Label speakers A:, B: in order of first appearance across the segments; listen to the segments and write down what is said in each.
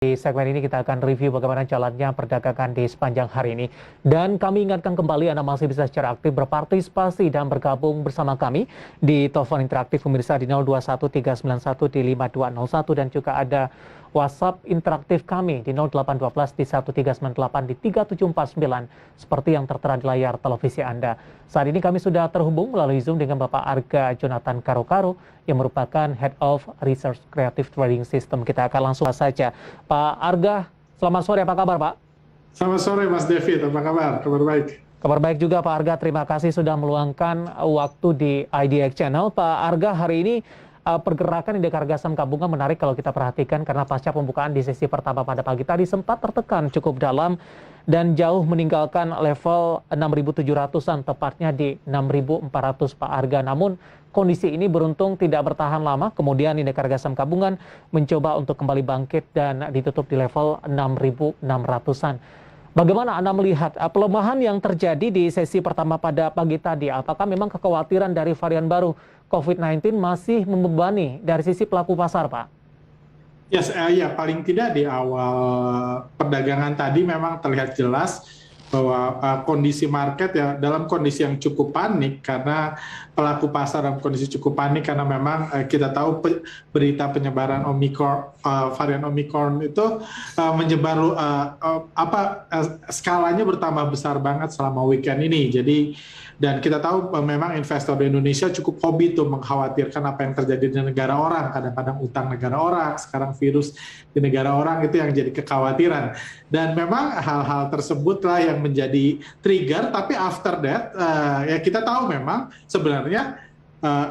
A: Di segmen ini kita akan review bagaimana jalannya perdagangan di sepanjang hari ini. Dan kami ingatkan kembali Anda masih bisa secara aktif berpartisipasi dan bergabung bersama kami di telepon interaktif pemirsa di 021391 di 5201 dan juga ada WhatsApp interaktif kami di 0812 di 1398 di 3749 seperti yang tertera di layar televisi Anda. Saat ini kami sudah terhubung melalui Zoom dengan Bapak Arga Jonathan Karo-Karo yang merupakan Head of Research Creative Trading System. Kita akan langsung saja. Pak Arga, selamat sore, apa kabar Pak?
B: Selamat sore Mas David, apa kabar? Kabar baik.
A: Kabar baik juga Pak Arga, terima kasih sudah meluangkan waktu di IDX Channel. Pak Arga, hari ini pergerakan indeks harga saham gabungan menarik kalau kita perhatikan karena pasca pembukaan di sesi pertama pada pagi tadi sempat tertekan cukup dalam dan jauh meninggalkan level 6.700-an, tepatnya di 6.400 Pak Arga. Namun kondisi ini beruntung tidak bertahan lama, kemudian indeks harga saham gabungan mencoba untuk kembali bangkit dan ditutup di level 6.600-an. Bagaimana Anda melihat pelemahan yang terjadi di sesi pertama pada pagi tadi? Apakah memang kekhawatiran dari varian baru COVID-19 masih membebani dari sisi pelaku pasar, Pak?
B: Yes, ya paling tidak di awal perdagangan tadi memang terlihat jelas bahwa kondisi market ya dalam kondisi yang cukup panik karena pelaku pasar dalam kondisi cukup panik karena memang kita tahu berita penyebaran varian Omicron itu menyebar skalanya bertambah besar banget selama weekend ini. Jadi dan kita tahu memang investor di Indonesia cukup hobi tuh mengkhawatirkan apa yang terjadi di negara orang, kadang-kadang utang negara orang, sekarang virus di negara orang itu yang jadi kekhawatiran. Dan memang hal-hal tersebutlah yang menjadi trigger, tapi after that ya kita tahu memang sebenarnya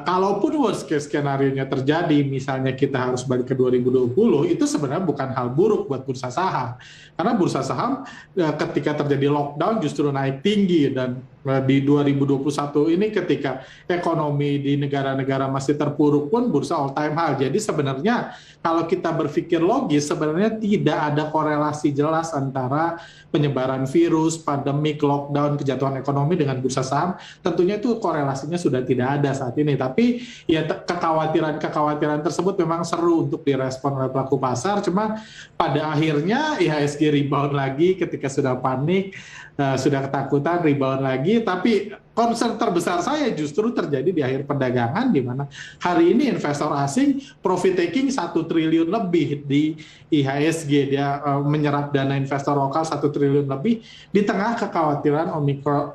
B: kalaupun worst case skenario-nya terjadi, misalnya kita harus balik ke 2020, itu sebenarnya bukan hal buruk buat bursa saham. Karena bursa saham ketika terjadi lockdown justru naik tinggi dan di 2021 ini ketika ekonomi di negara-negara masih terpuruk pun bursa all time high. Jadi sebenarnya kalau kita berpikir logis sebenarnya tidak ada korelasi jelas antara penyebaran virus, pandemik, lockdown, kejatuhan ekonomi dengan bursa saham. Tentunya itu korelasinya sudah tidak ada saat ini. Tapi ya kekhawatiran tersebut memang seru untuk direspon oleh pelaku pasar. Cuma pada akhirnya IHSG rebound lagi ketika sudah panik, sudah ketakutan, rebound lagi. Tapi concern terbesar saya justru terjadi di akhir perdagangan di mana hari ini investor asing profit taking 1 triliun lebih di IHSG. Dia menyerap dana investor lokal 1 triliun lebih di tengah kekhawatiran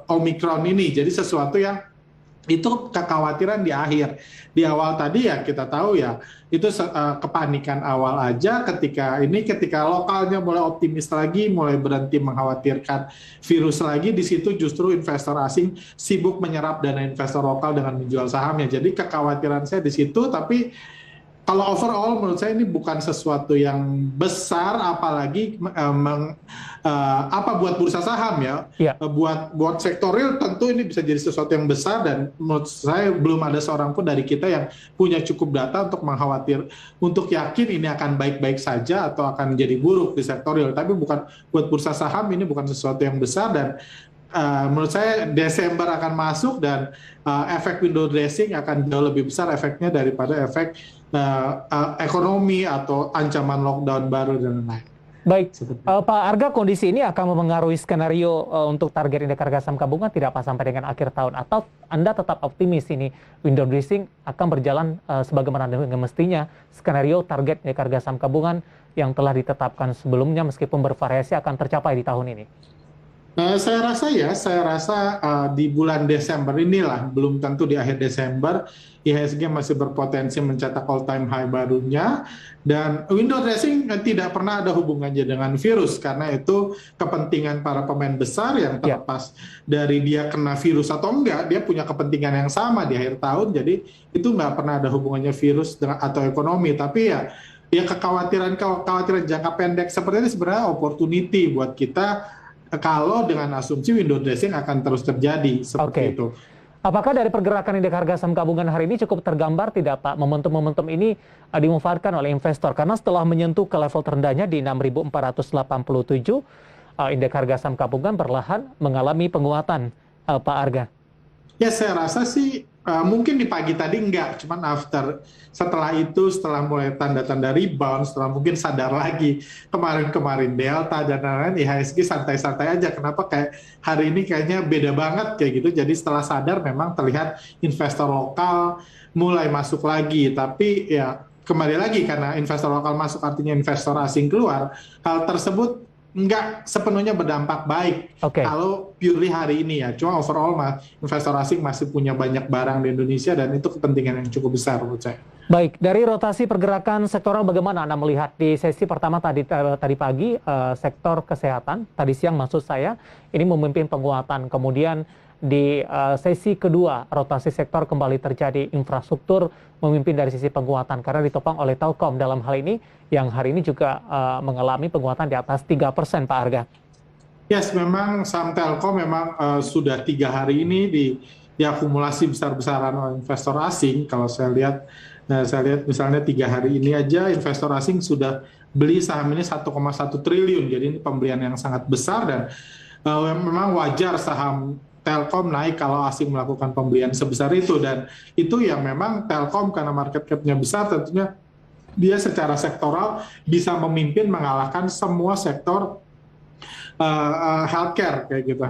B: Omicron ini. Jadi sesuatu yang itu kekhawatiran di akhir. Di awal tadi ya kita tahu ya itu kepanikan awal aja ketika lokalnya mulai optimis lagi, mulai berhenti mengkhawatirkan virus lagi, di situ justru investor asing sibuk menyerap dana investor lokal dengan menjual sahamnya. Jadi kekhawatiran saya di situ, tapi kalau overall menurut saya ini bukan sesuatu yang besar, apalagi buat bursa saham ya. Buat sektor real tentu ini bisa jadi sesuatu yang besar dan menurut saya belum ada seorang pun dari kita yang punya cukup data untuk yakin ini akan baik-baik saja atau akan jadi buruk di sektor real. Tapi buat bursa saham ini bukan sesuatu yang besar dan menurut saya Desember akan masuk dan efek window dressing akan jauh lebih besar efeknya daripada efek ekonomi atau ancaman lockdown baru dan lain-lain.
A: Baik, Pak Arga, kondisi ini akan mempengaruhi skenario untuk target indeks harga saham gabungan tidak Pak sampai dengan akhir tahun, atau Anda tetap optimis ini window dressing akan berjalan sebagaimana dengan mestinya, skenario target indeks harga saham gabungan yang telah ditetapkan sebelumnya meskipun bervariasi akan tercapai di tahun ini?
B: Saya rasa di bulan Desember inilah, belum tentu di akhir Desember, IHSG masih berpotensi mencetak all-time high barunya, dan window dressing tidak pernah ada hubungannya dengan virus, karena itu kepentingan para pemain besar yang terlepas dari dia kena virus atau enggak, dia punya kepentingan yang sama di akhir tahun, jadi itu nggak pernah ada hubungannya virus atau ekonomi, tapi ya kekhawatiran jangka pendek seperti ini sebenarnya opportunity buat kita, kalau dengan asumsi window dressing akan terus terjadi seperti itu.
A: Apakah dari pergerakan indeks harga saham gabungan hari ini cukup tergambar tidak Pak momentum-momentum ini dimanfaatkan oleh investor? Karena setelah menyentuh ke level terendahnya di 6.487, indeks harga saham gabungan perlahan mengalami penguatan, Pak Arga.
B: Ya saya rasa sih Mungkin di pagi tadi enggak, cuman setelah mulai tanda-tanda rebound, setelah mungkin sadar lagi kemarin-kemarin Delta dan lain-lain, IHSG santai-santai aja. Kenapa kayak hari ini kayaknya beda banget kayak gitu. Jadi setelah sadar memang terlihat investor lokal mulai masuk lagi, tapi ya kembali lagi karena investor lokal masuk artinya investor asing keluar, hal tersebut nggak sepenuhnya berdampak baik
A: Oke.
B: kalau purely hari ini ya. Cuma overall investor asing masih punya banyak barang di Indonesia dan itu kepentingan yang cukup besar menurut saya.
A: Baik, dari rotasi pergerakan sektoral bagaimana Anda melihat di sesi pertama tadi pagi, sektor kesehatan, tadi siang maksud saya, ini memimpin penguatan. Kemudian di sesi kedua, rotasi sektor kembali terjadi, infrastruktur memimpin dari sisi penguatan karena ditopang oleh Telkom dalam hal ini, yang hari ini juga mengalami penguatan di atas 3%, Pak Arga.
B: Yes, memang saham Telkom memang sudah 3 hari ini diakumulasi besar-besaran oleh investor asing. Kalau saya lihat misalnya 3 hari ini aja investor asing sudah beli saham ini 1,1 triliun. Jadi ini pembelian yang sangat besar dan memang wajar saham Telkom naik kalau asing melakukan pembelian sebesar itu, dan itu yang memang Telkom karena market cap-nya besar tentunya dia secara sektoral bisa memimpin mengalahkan semua sektor healthcare kayak gitu,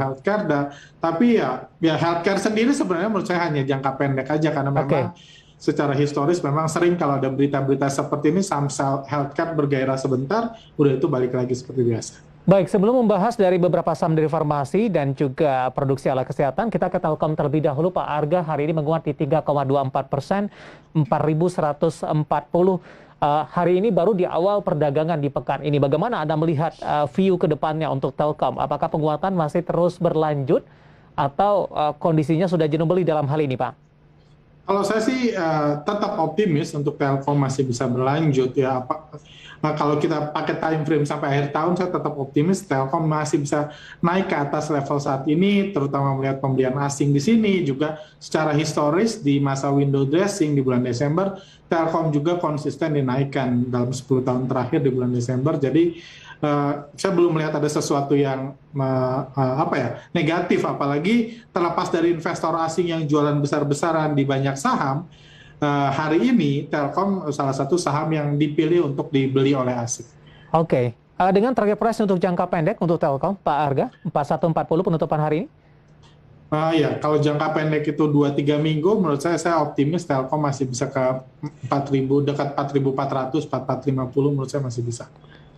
B: tapi ya healthcare sendiri sebenarnya menurut saya hanya jangka pendek aja karena memang secara historis memang sering kalau ada berita-berita seperti ini saham healthcare bergairah sebentar, udah itu balik lagi seperti biasa.
A: Baik, sebelum membahas dari beberapa saham dari farmasi dan juga produksi alat kesehatan, kita ke Telkom terlebih dahulu. Pak Arga hari ini menguat di 3,24%, 4.140. Hari ini baru di awal perdagangan di pekan ini. Bagaimana Anda melihat view ke depannya untuk Telkom? Apakah penguatan masih terus berlanjut atau kondisinya sudah jenuh beli dalam hal ini, Pak?
B: Kalau saya sih tetap optimis untuk Telkom masih bisa berlanjut ya. Kalau kita pakai time frame sampai akhir tahun, saya tetap optimis Telkom masih bisa naik ke atas level saat ini, terutama melihat pembelian asing di sini. Juga secara historis di masa window dressing di bulan Desember, Telkom juga konsisten dinaikkan dalam 10 tahun terakhir di bulan Desember. Jadi saya belum melihat ada sesuatu yang negatif, apalagi terlepas dari investor asing yang jualan besar-besaran di banyak saham. Hari ini Telkom salah satu saham yang dipilih untuk dibeli oleh asing.
A: Oke. Dengan target price untuk jangka pendek untuk Telkom, Pak Arga, 4140 penutupan hari ini?
B: Ya, kalau jangka pendek itu 2-3 minggu, menurut saya optimis Telkom masih bisa ke 4.000, dekat 4.400, 4.450, menurut saya masih bisa.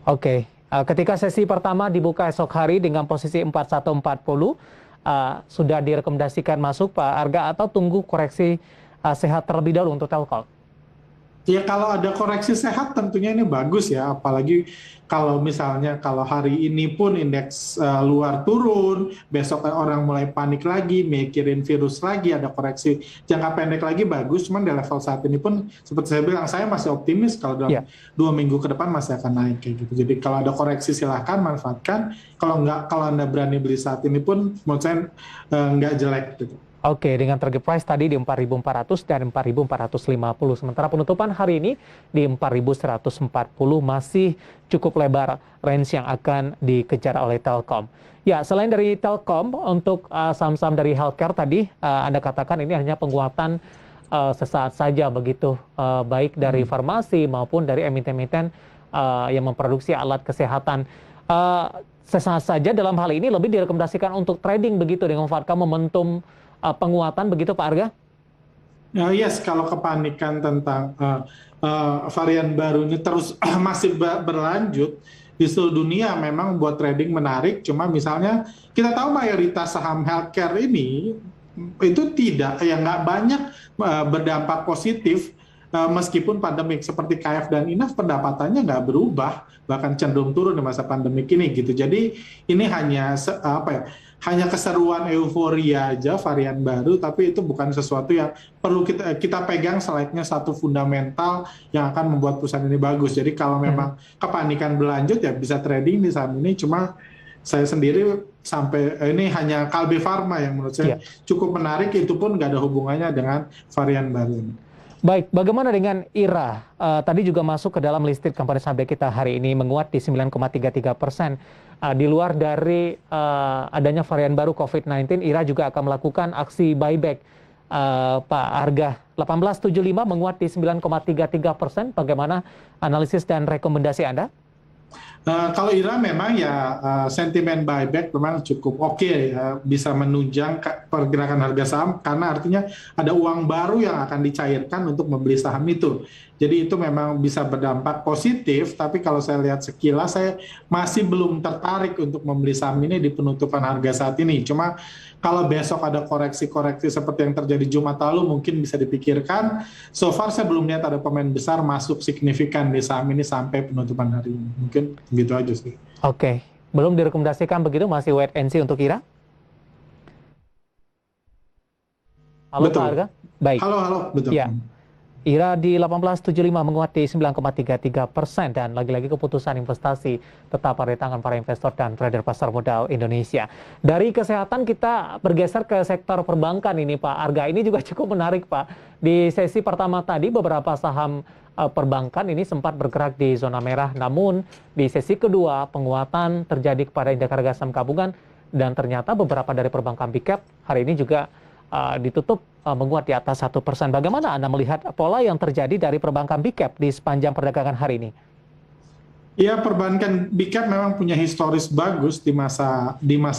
A: Oke. Ketika sesi pertama dibuka esok hari dengan posisi 4140, sudah direkomendasikan masuk, Pak Arga, atau tunggu koreksi sehat terlebih dahulu untuk Telkom?
B: Ya, kalau ada koreksi sehat tentunya ini bagus ya, apalagi kalau misalnya kalau hari ini pun indeks luar turun, besok orang mulai panik lagi, mikirin virus lagi, ada koreksi jangka pendek lagi, bagus. Cuman di level saat ini pun seperti saya bilang, saya masih optimis kalau dalam 2 minggu ke depan masih akan naik kayak gitu. Jadi kalau ada koreksi silahkan manfaatkan, kalau Anda berani beli saat ini pun menurut saya nggak jelek gitu.
A: Oke, dengan target price tadi di 4.400 dan 4.450. Sementara penutupan hari ini di 4.140, masih cukup lebar range yang akan dikejar oleh Telkom. Ya, selain dari Telkom, untuk saham-saham dari healthcare tadi, Anda katakan ini hanya penguatan sesaat saja begitu, baik dari farmasi maupun dari emiten-emiten yang memproduksi alat kesehatan. Sesaat saja dalam hal ini lebih direkomendasikan untuk trading begitu dengan memanfaatkan momentum penguatan begitu, Pak Arga?
B: Yes, kalau kepanikan tentang varian baru ini terus masih berlanjut di seluruh dunia, memang buat trading menarik. Cuma misalnya kita tahu mayoritas saham healthcare ini itu nggak banyak berdampak positif meskipun pandemik. Seperti KF dan INAF pendapatannya nggak berubah, bahkan cenderung turun di masa pandemik ini gitu. Jadi ini hanya keseruan euforia aja varian baru, tapi itu bukan sesuatu yang perlu kita pegang selayaknya satu fundamental yang akan membuat perusahaan ini bagus. Jadi kalau memang kepanikan berlanjut ya bisa trading di saham ini. Cuma saya sendiri sampai ini hanya Kalbe Pharma yang menurut saya cukup menarik, itu pun nggak ada hubungannya dengan varian baru ini.
A: Baik, bagaimana dengan IRA? Tadi juga masuk ke dalam listed company saham kita hari ini, menguat di 9,33%. Di luar dari adanya varian baru COVID-19, IRA juga akan melakukan aksi buyback Pak Arga. 1875 menguat di 9,33%. Bagaimana analisis dan rekomendasi Anda?
B: Kalau IRA memang ya sentimen buyback memang cukup oke ya, bisa menunjang pergerakan harga saham karena artinya ada uang baru yang akan dicairkan untuk membeli saham itu. Jadi itu memang bisa berdampak positif, tapi kalau saya lihat sekilas saya masih belum tertarik untuk membeli saham ini di penutupan harga saat ini. Cuma kalau besok ada koreksi-koreksi seperti yang terjadi Jumat lalu mungkin bisa dipikirkan. So far saya belum lihat ada pemain besar masuk signifikan di saham ini sampai penutupan hari ini. Mungkin gitu aja sih.
A: Oke, belum direkomendasikan begitu, masih wait and see untuk IRA? Halo
B: Betul.
A: Pak Arga? Baik.
B: Halo, betul.
A: Ya. IRA di 1875 menguat di 9,33% dan lagi-lagi keputusan investasi tetap ada di tangan para investor dan trader pasar modal Indonesia. Dari kesehatan kita bergeser ke sektor perbankan ini Pak Arga. Ini juga cukup menarik Pak. Di sesi pertama tadi beberapa saham perbankan ini sempat bergerak di zona merah. Namun di sesi kedua penguatan terjadi kepada indeks harga saham gabungan dan ternyata beberapa dari perbankan big cap hari ini juga ditutup menguat di atas 1%. Bagaimana Anda melihat pola yang terjadi dari perbankan big cap di sepanjang perdagangan hari ini?
B: Ya, perbankan big cap memang punya historis bagus di masa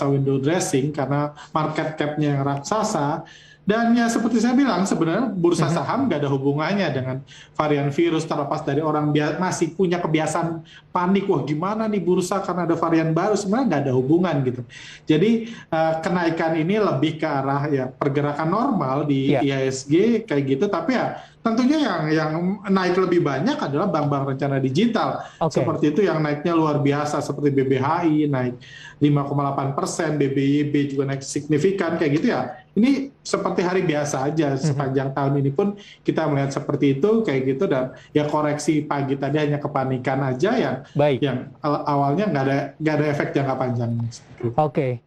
B: window dressing karena market cap-nya yang raksasa. Dan ya seperti saya bilang, sebenarnya bursa saham nggak ada hubungannya dengan varian virus, terlepas dari orang masih punya kebiasaan panik, wah gimana nih bursa karena ada varian baru, sebenarnya nggak ada hubungan gitu. Jadi kenaikan ini lebih ke arah ya pergerakan normal di IHSG kayak gitu, tapi ya tentunya yang naik lebih banyak adalah bank-bank rencana digital. Seperti itu yang naiknya luar biasa, seperti BBHI naik 5,8%, BBYB juga naik signifikan kayak gitu ya. Ini seperti hari biasa aja, sepanjang tahun ini pun kita melihat seperti itu kayak gitu, dan ya koreksi pagi tadi hanya kepanikan aja yang awalnya nggak ada efek jangka panjang.
A: Oke.